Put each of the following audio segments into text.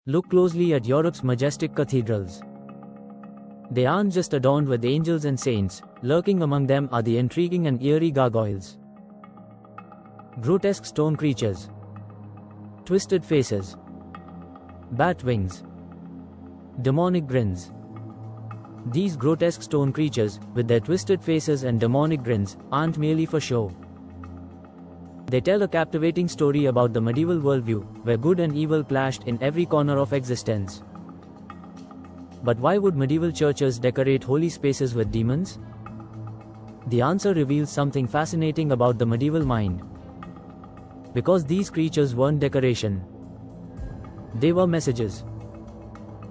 Look closely at Europe's majestic cathedrals. They aren't just adorned with angels and saints, lurking among them are the intriguing and eerie gargoyles. Grotesque stone creatures. Twisted faces. Bat wings. Demonic grins. These grotesque stone creatures, with their twisted faces and demonic grins, aren't merely for show. They tell a captivating story about the medieval worldview, where good and evil clashed in every corner of existence. But why would medieval churches decorate holy spaces with demons? The answer reveals something fascinating about the medieval mind. Because these creatures weren't decoration. They were messages.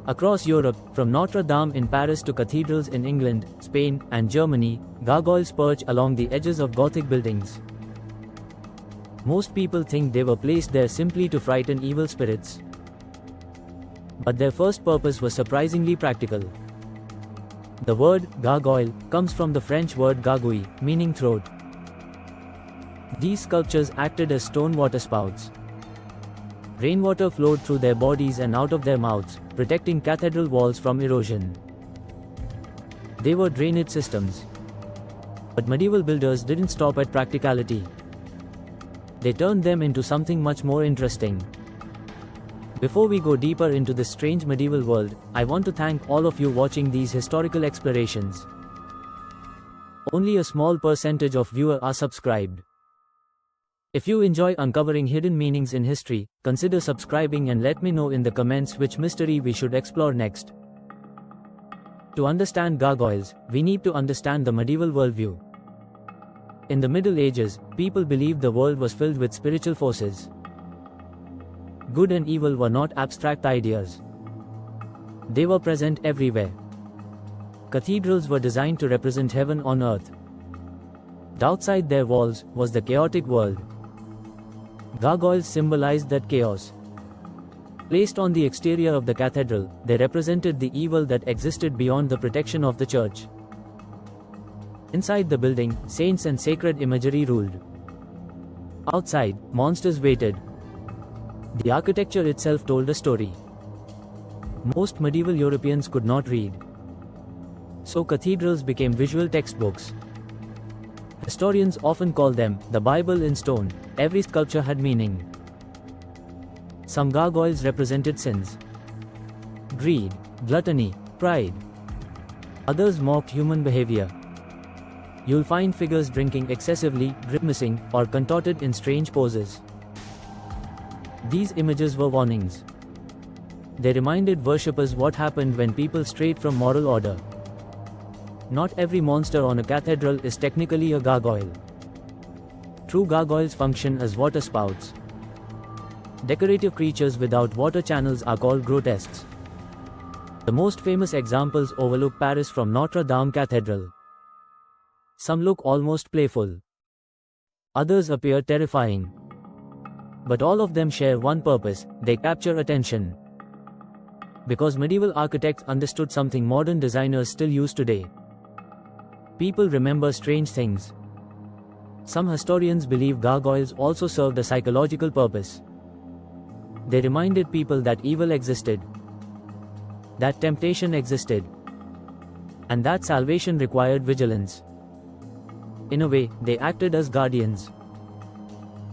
Across Europe, from Notre Dame in Paris to cathedrals in England, Spain, and Germany, gargoyles perch along the edges of Gothic buildings. Most people think they were placed there simply to frighten evil spirits. But their first purpose was surprisingly practical. The word gargoyle comes from the French word gargouille, meaning throat. These sculptures acted as stone waterspouts. Rainwater flowed through their bodies and out of their mouths, protecting cathedral walls from erosion. They were drainage systems. But medieval builders didn't stop at practicality. They turned them into something much more interesting. Before we go deeper into this strange medieval world, I want to thank all of you watching these historical explorations. Only a small percentage of viewers are subscribed. If you enjoy uncovering hidden meanings in history, consider subscribing and let me know in the comments which mystery we should explore next. To understand gargoyles, we need to understand the medieval worldview. In the Middle Ages, people believed the world was filled with spiritual forces. Good and evil were not abstract ideas. They were present everywhere. Cathedrals were designed to represent heaven on earth. Outside their walls was the chaotic world. Gargoyles symbolized that chaos. Placed on the exterior of the cathedral, they represented the evil that existed beyond the protection of the church. Inside the building, saints and sacred imagery ruled. Outside, monsters waited. The architecture itself told a story. Most medieval Europeans could not read. So cathedrals became visual textbooks. Historians often call them the Bible in stone. Every sculpture had meaning. Some gargoyles represented sins. Greed, gluttony, pride. Others mocked human behavior. You'll find figures drinking excessively, grimacing, or contorted in strange poses. These images were warnings. They reminded worshippers what happened when people strayed from moral order. Not every monster on a cathedral is technically a gargoyle. True gargoyles function as waterspouts. Decorative creatures without water channels are called grotesques. The most famous examples overlook Paris from Notre Dame Cathedral. Some look almost playful. Others appear terrifying. But all of them share one purpose: they capture attention. Because medieval architects understood something modern designers still use today. People remember strange things. Some historians believe gargoyles also served a psychological purpose. They reminded people that evil existed, that temptation existed, and that salvation required vigilance. In a way, they acted as guardians.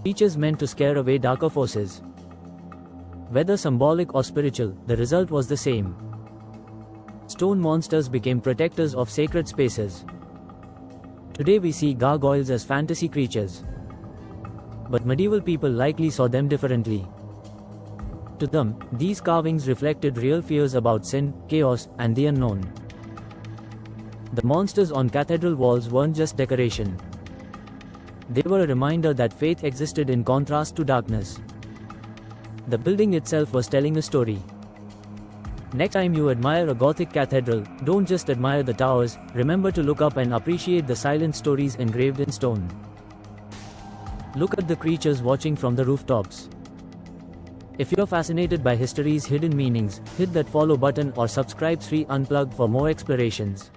Creatures meant to scare away darker forces. Whether symbolic or spiritual, the result was the same. Stone monsters became protectors of sacred spaces. Today we see gargoyles as fantasy creatures. But medieval people likely saw them differently. To them, these carvings reflected real fears about sin, chaos, and the unknown. The monsters on cathedral walls weren't just decoration. They were a reminder that faith existed in contrast to darkness. The building itself was telling a story. Next time you admire a Gothic cathedral, don't just admire the towers, remember to look up and appreciate the silent stories engraved in stone. Look at the creatures watching from the rooftops. If you're fascinated by history's hidden meanings, hit that follow button or subscribe Unplugged for more explorations.